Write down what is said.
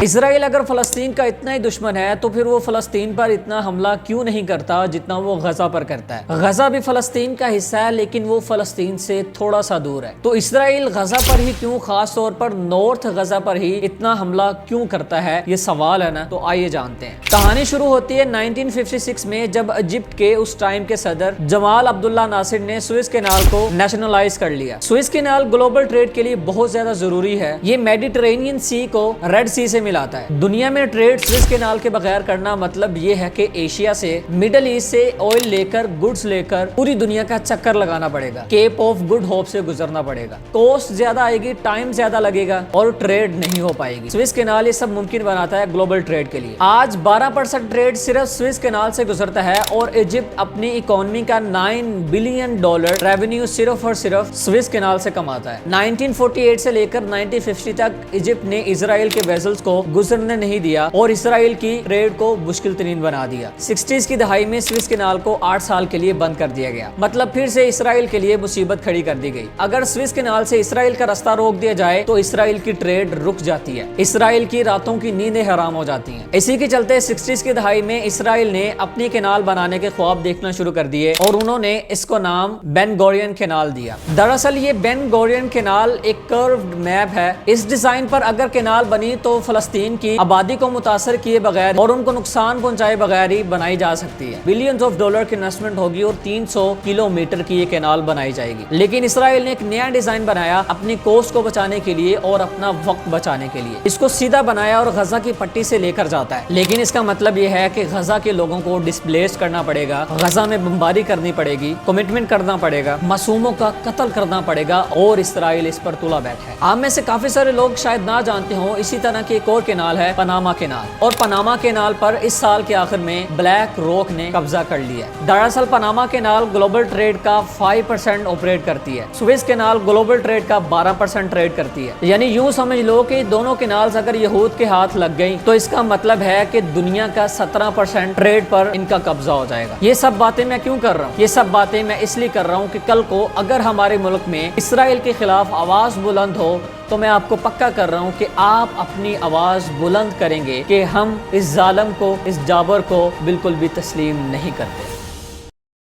اسرائیل اگر فلسطین کا اتنا ہی دشمن ہے تو پھر وہ فلسطین پر اتنا حملہ کیوں نہیں کرتا جتنا وہ غزہ پر کرتا ہے؟ غزہ بھی فلسطین کا حصہ ہے لیکن وہ فلسطین سے تھوڑا سا دور ہے، تو اسرائیل غزہ پر ہی کیوں، خاص طور پر نارتھ غزہ پر ہی اتنا حملہ کیوں کرتا ہے؟ یہ سوال ہے نا، تو آئیے جانتے ہیں۔ کہانی شروع ہوتی ہے 1956 میں، جب ایجپٹ کے اس ٹائم کے صدر جمال عبداللہ ناصر نے سوئس کینال کو نیشنلائز کر لیا۔ سوئس کینال گلوبل ٹریڈ کے لیے بہت زیادہ ضروری ہے، یہ میڈیٹرینین سی کو ریڈ سی سے ملاتا ہے۔ دنیا میں ٹریڈ سوئس کینال کے بغیر کرنا مطلب یہ ہے کہ ایشیا سے، مڈل ایسٹ سے آئل لے کر، گڈز لے کر پوری دنیا کا چکر لگانا پڑے گا، کیپ آف گڈ ہوپ سے گزرنا پڑے گا، کوسٹ زیادہ آئے گی، ٹائم زیادہ لگے گا اور ٹریڈ نہیں ہو پائے گی۔ سوئس کینال یہ سب ممکن بناتا ہے گلوبل ٹریڈ کے لیے۔ آج 12% ٹریڈ صرف سوئس کینال سے گزرتا ہے اور ایجپٹ اپنی اکانومی کا $9 بلین ریونیو صرف اور صرف سوئس کینال سے کماتا ہے۔ 1948 سے لے کر 1950 تک ایجپٹ نے اسرائیل کے ویسلز کو گزرنے نہیں دیا اور اسرائیل کی ٹریڈ کو مشکل ترین بنا دیا۔ 60s کی دہائی میں سوئس کینال کو 8 سال کے لیے بند کر دیا گیا، مطلب پھر سے اسرائیل کے لیے مصیبت کھڑی کر دی گئی۔ اگر سوئس کینال سے اسرائیل کا راستہ روک دیا جائے تو اسرائیل کی ٹریڈ رک جاتی ہے، اسرائیل کی راتوں کی نیندیں حرام ہو جاتی ہیں۔ اسی کے چلتے 60s کی دہائی میں اسرائیل نے اپنی کینال بنانے کے خواب دیکھنا شروع کر دیے اور انہوں نے اس کو نام بین گورین کینال دیا۔ دراصل یہ بین گورین کینال ایک کروڈ میپ ہے۔ اس ڈیزائن پر اگر کینال بنی تو فلسطین کی آبادی کو متاثر کیے بغیر اور ان کو نقصان پہنچائے بغیر ہی بنائی جا سکتی ہے۔ بلینز آف ڈالر کی انویسٹمنٹ ہوگی اور 300 کلومیٹر کی یہ کینال بنائی جائے گی۔ لیکن اسرائیل نے ایک نیا ڈیزائن بنایا اپنی کوسٹ کو بچانے کے لیے اور اپنا وقت بچانے کے لیے۔ اس کو سیدھا بنایا اور غزہ کی پٹی سے لے کر جاتا ہے، لیکن اس کا مطلب یہ ہے کہ غزہ کے لوگوں کو ڈسپلیس کرنا پڑے گا، غزہ میں بمباری کرنی پڑے گی، کمٹمنٹ کرنا پڑے گا، معصوموں کا قتل کرنا پڑے گا اور اسرائیل اس پر تلا بیٹھا ہے۔ آپ میں سے کافی سارے لوگ شاید نہ جانتے ہوں، اسی طرح کی ایک اور کینال ہے پاناما کینال، اور پاناما کینال پر اس سال کے آخر میں بلیک راک نے قبضہ کر لیا ہے۔ دراصل پاناما کینال گلوبل ٹریڈ کا 5% آپریٹ کرتی ہے، سوئس کینال گلوبل ٹریڈ کا 12% ٹریڈ کرتی ہے۔ یعنی یوں سمجھ لو کہ دونوں کینالز اگر یہود کے ہاتھ لگ گئی تو اس کا مطلب ہے کہ دنیا کا 17% ٹریڈ پر ان کا قبضہ ہو جائے گا۔ یہ سب باتیں میں کیوں کر رہا ہوں؟ یہ سب باتیں میں اس لیے کر رہا ہوں کہ کل کو اگر ہمارے ملک میں اسرائیل کے خلاف آواز بلند ہو تو میں آپ کو پکا کر رہا ہوں کہ آپ اپنی آواز بلند کریں گے کہ ہم اس ظالم کو، اس جابر کو بالکل بھی تسلیم نہیں کرتے۔